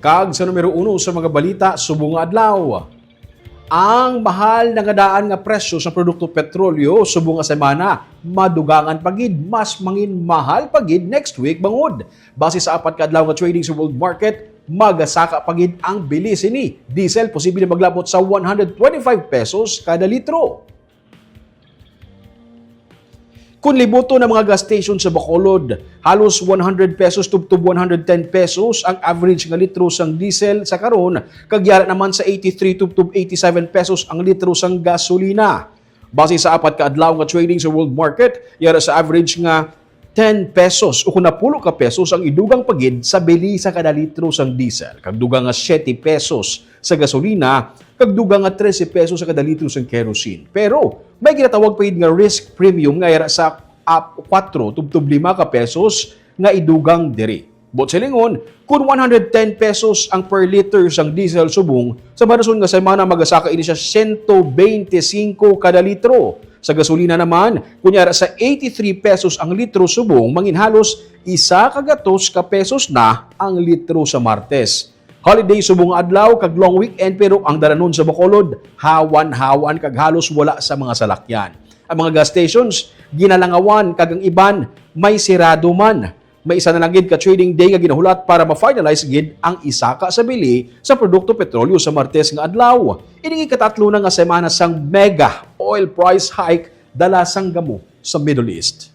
Kag sa numero 1 sa mga balita subong nga adlaw. Ang mahal nga daan nga presyo sa produkto petrolyo subong nga semana madugangan pagid mas mangin mahal pagid next week bangod. Base sa apat ka adlaw nga trading sa world market, magasaka pagid ang bilis ini. Diesel posible maglabot sa 125 pesos kada litro. Kung libuto ng mga gas station sa Bacolod, halos 100 pesos tubtub 110 pesos ang average nga litro sang diesel sa karon, kagyara naman sa 83 tubtub 87 pesos ang litro sang gasolina. Base sa apat ka adlaw nga trading sa world market, yara sa average nga 10 pesos o kung 10 ka pesos ang idugang pagid sa bili sa kada litro sang diesel. Kag dugang nga 7 pesos sa gasolina, kag dugang nga 13 pesos sa kada litro sang kerosene. Pero may ginatawag pagid nga risk premium nga yara sa 4 tubtub 5 ka pesos nga idugang diri. Bot silingon, kung 110 pesos ang per liter sang diesel subong, sa marason nga semana magasaka ini siya 125 kada litro. Sa gasolina naman, kunyara sa 83 pesos ang litro subong, manginhalos 1 ka pesos na ang litro sa Martes. Holiday subong adlaw kag long weekend pero ang daranon sa Bacolod, hawan-hawan kag halos wala sa mga salakyan. Ang mga gas stations, ginalangawan kag ang iban may sirado man. May isa na lang gid ka trading day nga ginahulat para ma-finalize gid ang isaka sa bili sa produkto petrolyo sa Martes nga adlaw. Ini ikatatlo na nga semana sang mega oil price hike dala sang gamo sa Middle East.